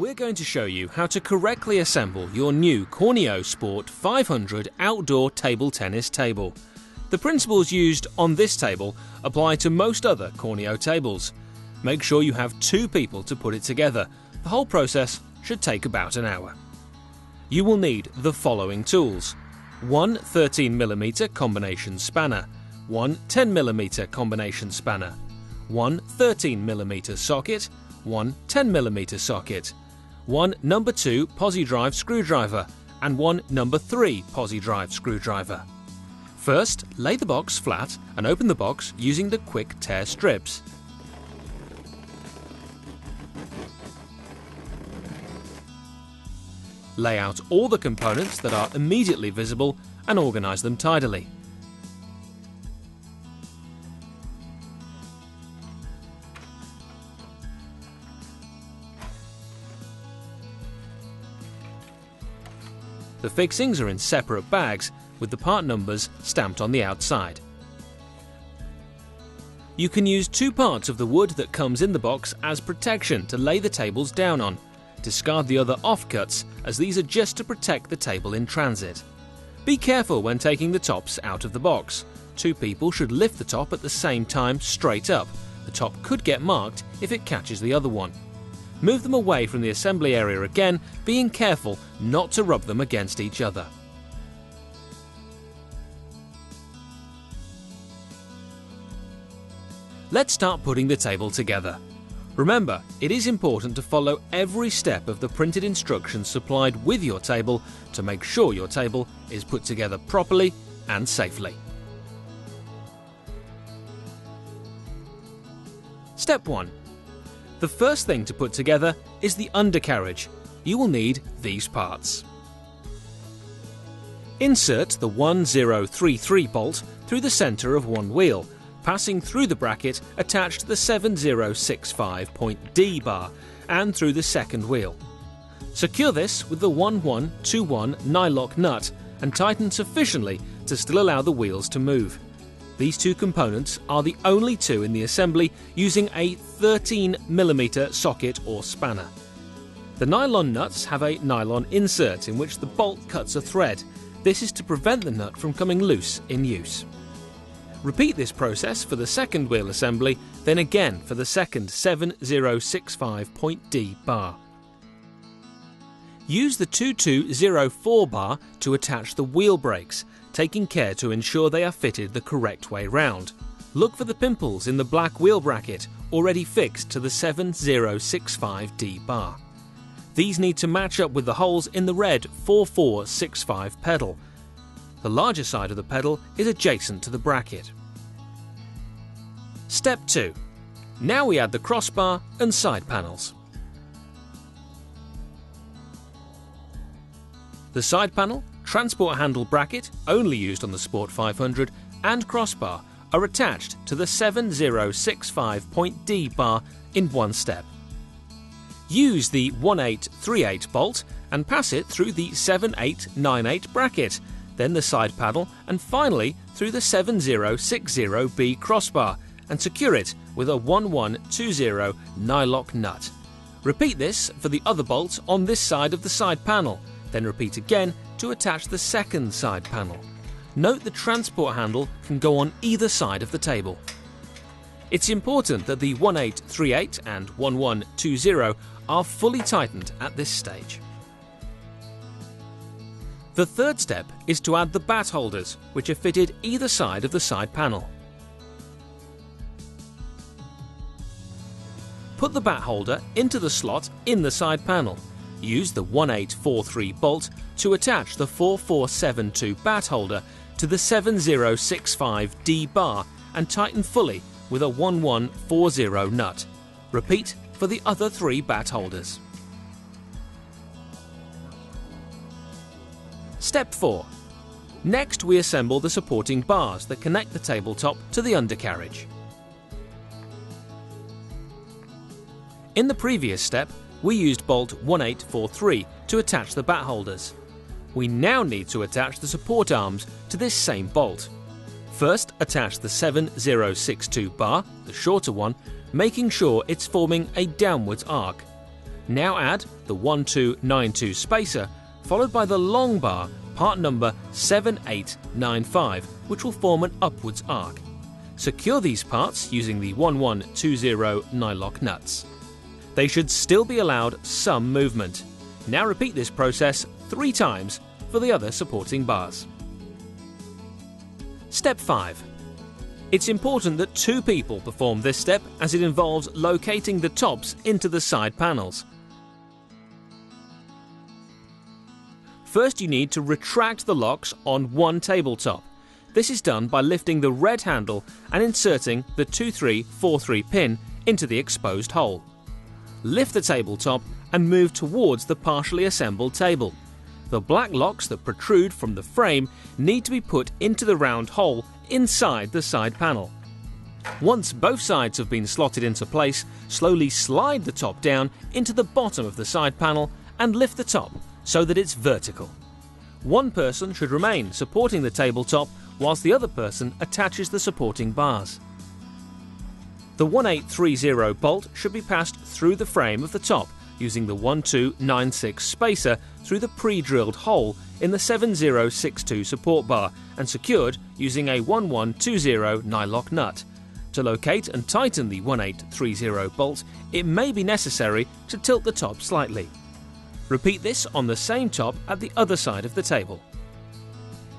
We're going to show you how to correctly assemble your new Cornilleau Sport 500 outdoor table tennis table. The principles used on this table apply to most other Cornilleau tables. Make sure you have 2 people to put it together. The whole process should take about an hour. You will need the following tools: one 13mm combination spanner, one 10mm combination spanner, one 13mm socket, one 10mm socket, one number 2 posi drive screwdriver and one number 3 posi drive screwdriver. First, lay the box flat and open the box using the quick tear strips. Lay out all the components that are immediately visible and organise them tidily. The fixings are in separate bags with the part numbers stamped on the outside. You can use 2 parts of the wood that comes in the box as protection to lay the tables down on. Discard the other offcuts, as these are just to protect the table in transit. Be careful when taking the tops out of the box. 2 people should lift the top at the same time straight up. The top could get marked if it catches the other one. Move them away from the assembly area again, being careful not to rub them against each other. Let's start putting the table together. Remember, it is important to follow every step of the printed instructions supplied with your table to make sure your table is put together properly and safely. Step 1. The first thing to put together is the undercarriage. You will need these parts. Insert the 1033 bolt through the centre of one wheel, passing through the bracket attached to the 7065 point D bar and through the second wheel. Secure this with the 1121 nylock nut and tighten sufficiently to still allow the wheels to move. These 2 components are the only 2 in the assembly using a 13mm socket or spanner. The nylon nuts have a nylon insert in which the bolt cuts a thread. This is to prevent the nut from coming loose in use. Repeat this process for the second wheel assembly, then again for the second 7065 point D bar. Use the 2204 bar to attach the wheel brakes, taking care to ensure they are fitted the correct way round. Look for the pimples in the black wheel bracket already fixed to the 7065D bar. These need to match up with the holes in the red 4465 pedal. The larger side of the pedal is adjacent to the bracket. Step 2. Now we add the crossbar and side panels. The side panel, transport handle bracket, only used on the Sport 500, and crossbar are attached to the 7065 point D bar in one step. Use the 1838 bolt and pass it through the 7898 bracket, then the side panel, and finally through the 7060B crossbar, and secure it with a 1120 nylock nut. Repeat this for the other bolts on this side of the side panel, then repeat again to attach the second side panel. Note the transport handle can go on either side of the table. It's important that the 1838 and 1120 are fully tightened at this stage. The third step is to add the bat holders, which are fitted either side of the side panel. Put the bat holder into the slot in the side panel. Use the 1843 bolt to attach the 4472 bat holder to the 7065D bar and tighten fully with a 1140 nut. Repeat for the other 3 bat holders. Step 4. Next, we assemble the supporting bars that connect the tabletop to the undercarriage. In the previous step, we used bolt 1843 to attach the bat holders. We now need to attach the support arms to this same bolt. First, attach the 7062 bar, the shorter one, making sure it's forming a downwards arc. Now add the 1292 spacer, followed by the long bar, part number 7895, which will form an upwards arc. Secure these parts using the 1120 nylock nuts. They should still be allowed some movement. Now repeat this process 3 times for the other supporting bars. Step 5. It's important that 2 people perform this step as it involves locating the tops into the side panels. First, you need to retract the locks on one tabletop. This is done by lifting the red handle and inserting the 2343 pin into the exposed hole. Lift the tabletop and move towards the partially assembled table. The black locks that protrude from the frame need to be put into the round hole inside the side panel. Once both sides have been slotted into place, slowly slide the top down into the bottom of the side panel and lift the top so that it's vertical. One person should remain supporting the tabletop whilst the other person attaches the supporting bars. The 1830 bolt should be passed through the frame of the top using the 1296 spacer through the pre-drilled hole in the 7062 support bar and secured using a 1120 nylock nut. To locate and tighten the 1830 bolt, it may be necessary to tilt the top slightly. Repeat this on the same top at the other side of the table.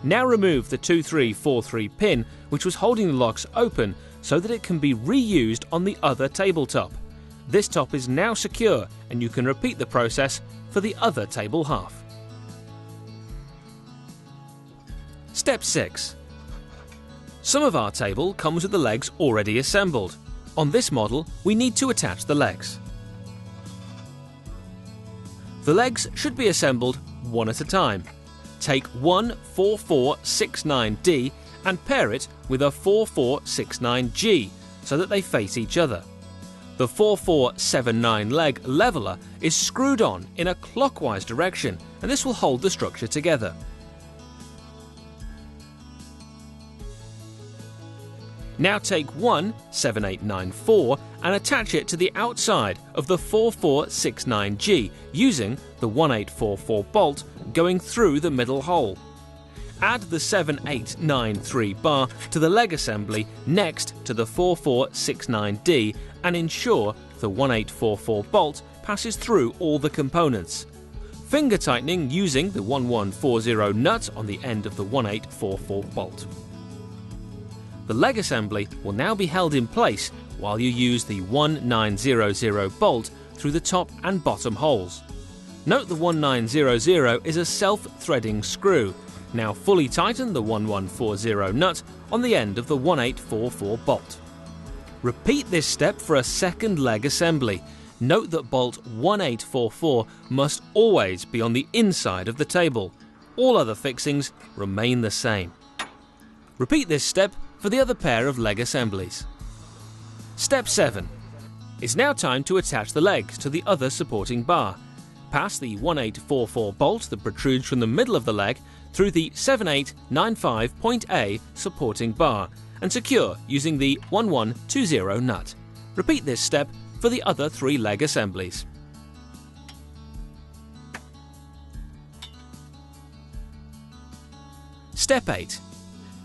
Now remove the 2343 pin which was holding the locks open so that it can be reused on the other tabletop. This top is now secure and you can repeat the process for the other table half. Step 6. Some of our table comes with the legs already assembled. On this model, we need to attach the legs. The legs should be assembled one at a time. Take one 4469D and pair it with a 4469G so that they face each other. The 4479 leg leveller is screwed on in a clockwise direction and this will hold the structure together. Now take one 7894 and attach it to the outside of the 4469G using the 1844 bolt going through the middle hole. Add the 7893 bar to the leg assembly next to the 4469D and ensure the 1844 bolt passes through all the components. Finger tightening using the 1140 nut on the end of the 1844 bolt. The leg assembly will now be held in place while you use the 1900 bolt through the top and bottom holes. Note the 1900 is a self-threading screw. Now fully tighten the 1140 nut on the end of the 1844 bolt. Repeat this step for a second leg assembly. Note that bolt 1844 must always be on the inside of the table. All other fixings remain the same. Repeat this step for the other pair of leg assemblies. Step 7. It's now time to attach the legs to the other supporting bar. Pass the 1844 bolt that protrudes from the middle of the leg through the 7895 point A supporting bar and secure using the 1120 nut. Repeat this step for the other 3 leg assemblies. Step 8.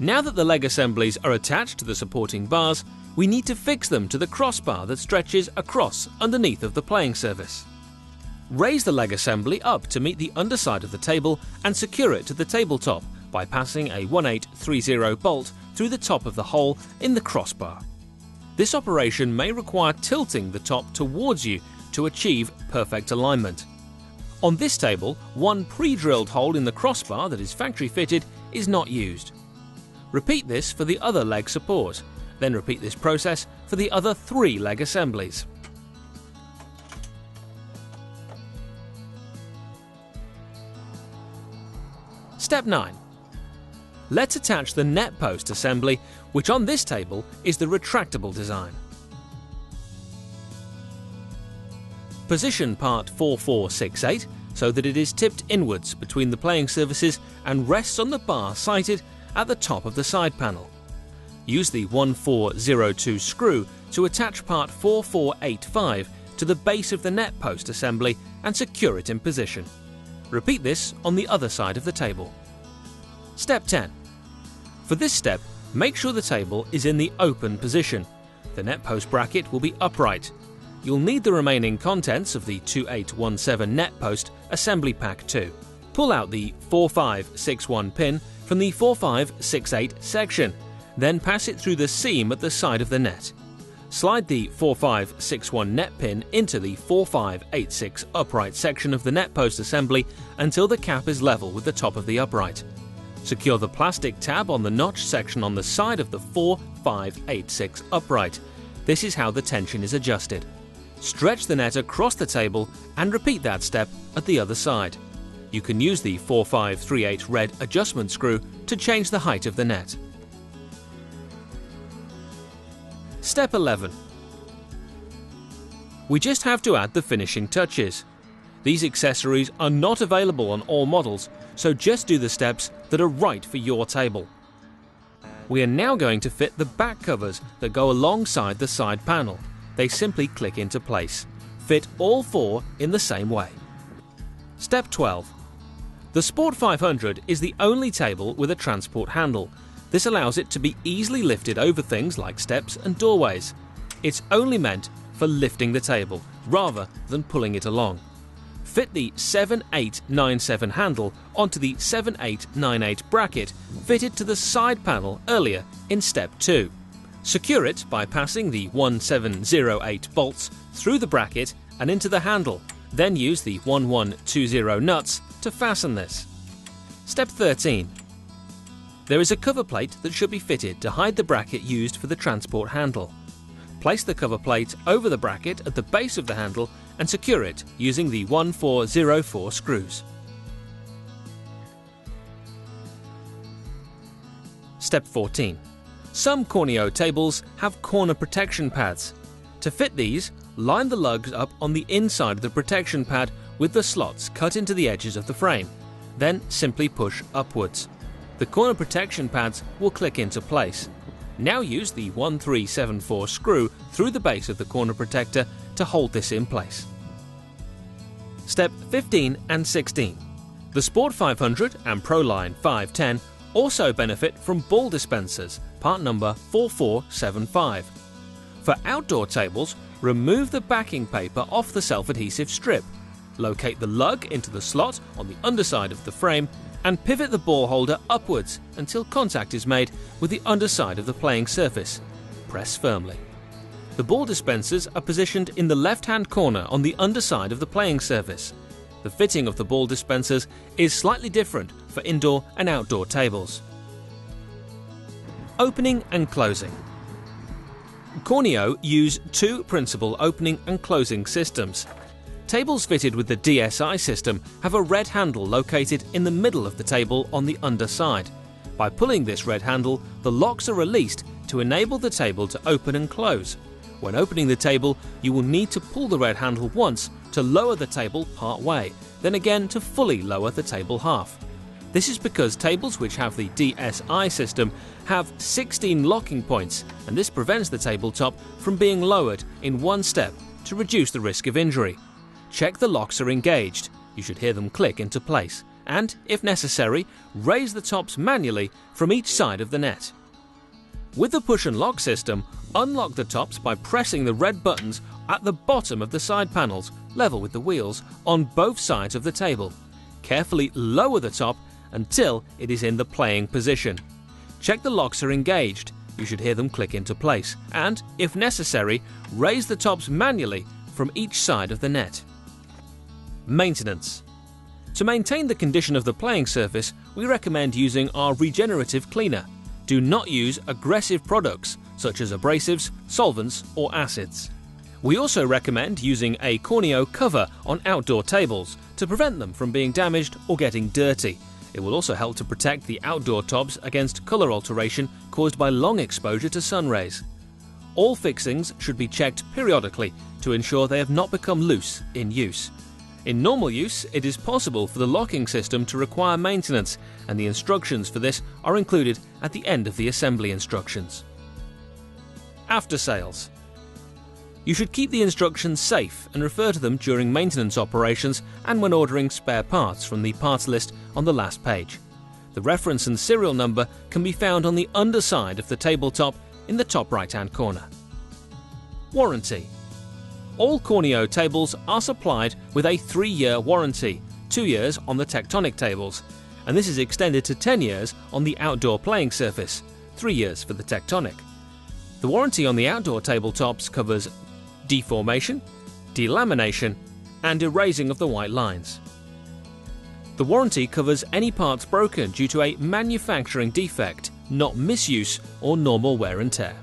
Now that the leg assemblies are attached to the supporting bars, we need to fix them to the crossbar that stretches across underneath of the playing surface. Raise the leg assembly up to meet the underside of the table and secure it to the tabletop by passing a 1830 bolt through the top of the hole in the crossbar. This operation may require tilting the top towards you to achieve perfect alignment. On this table, one pre-drilled hole in the crossbar that is factory fitted is not used. Repeat this for the other leg support, then repeat this process for the other 3 leg assemblies. Step 9. Let's attach the net post assembly, which on this table is the retractable design. Position part 4468 so that it is tipped inwards between the playing surfaces and rests on the bar sighted at the top of the side panel. Use the 1402 screw to attach part 4485 to the base of the net post assembly and secure it in position. Repeat this on the other side of the table. Step 10. For this step, make sure the table is in the open position. The net post bracket will be upright. You'll need the remaining contents of the 2817 net post assembly pack too. Pull out the 4561 pin from the 4568 section, then pass it through the seam at the side of the net. Slide the 4561 net pin into the 4586 upright section of the net post assembly until the cap is level with the top of the upright. Secure the plastic tab on the notch section on the side of the 4586 upright. This is how the tension is adjusted. Stretch the net across the table and repeat that step at the other side. You can use the 4538 red adjustment screw to change the height of the net. Step 11. We just have to add the finishing touches. These accessories are not available on all models, so just do the steps that are right for your table. We are now going to fit the back covers that go alongside the side panel. They simply click into place. Fit all four in the same way. Step 12. The Sport 500 is the only table with a transport handle. This allows it to be easily lifted over things like steps and doorways. It's only meant for lifting the table, rather than pulling it along. Fit the 7897 handle onto the 7898 bracket fitted to the side panel earlier in Step 2. Secure it by passing the 1708 bolts through the bracket and into the handle, then use the 1120 nuts to fasten this. Step 13. There is a cover plate that should be fitted to hide the bracket used for the transport handle. Place the cover plate over the bracket at the base of the handle and secure it using the 1404 screws. Step 14. Some Cornilleau tables have corner protection pads. To fit these, line the lugs up on the inside of the protection pad with the slots cut into the edges of the frame. Then simply push upwards. The corner protection pads will click into place. Now use the 1374 screw through the base of the corner protector to hold this in place. Step 15 and 16. The Sport 500 and ProLine 510 also benefit from ball dispensers, part number 4475. For outdoor tables, remove the backing paper off the self-adhesive strip. Locate the lug into the slot on the underside of the frame and pivot the ball holder upwards until contact is made with the underside of the playing surface. Press firmly. The ball dispensers are positioned in the left-hand corner on the underside of the playing surface. The fitting of the ball dispensers is slightly different for indoor and outdoor tables. Opening and closing. Cornilleau use two principal opening and closing systems. Tables fitted with the DSI system have a red handle located in the middle of the table on the underside. By pulling this red handle, the locks are released to enable the table to open and close. When opening the table, you will need to pull the red handle once to lower the table part way, then again to fully lower the table half. This is because tables which have the DSI system have 16 locking points, and this prevents the tabletop from being lowered in one step to reduce the risk of injury. Check the locks are engaged. You should hear them click into place, and, if necessary, raise the tops manually from each side of the net. With the push and lock system, unlock the tops by pressing the red buttons at the bottom of the side panels, level with the wheels, on both sides of the table. Carefully lower the top until it is in the playing position. Check the locks are engaged. You should hear them click into place, and, if necessary, raise the tops manually from each side of the net. Maintenance. To maintain the condition of the playing surface, we recommend using our regenerative cleaner. Do not use aggressive products such as abrasives, solvents or acids. We also recommend using a Cornilleau cover on outdoor tables to prevent them from being damaged or getting dirty. It will also help to protect the outdoor tops against colour alteration caused by long exposure to sun rays. All fixings should be checked periodically to ensure they have not become loose in use. In normal use, it is possible for the locking system to require maintenance, and the instructions for this are included at the end of the assembly instructions. After sales. You should keep the instructions safe and refer to them during maintenance operations and when ordering spare parts from the parts list on the last page. The reference and serial number can be found on the underside of the tabletop in the top right-hand corner. Warranty. All Cornilleau tables are supplied with a 3-year warranty, 2 years on the tectonic tables, and this is extended to 10 years on the outdoor playing surface, 3 years for the tectonic. The warranty on the outdoor tabletops covers deformation, delamination, and erasing of the white lines. The warranty covers any parts broken due to a manufacturing defect, not misuse or normal wear and tear.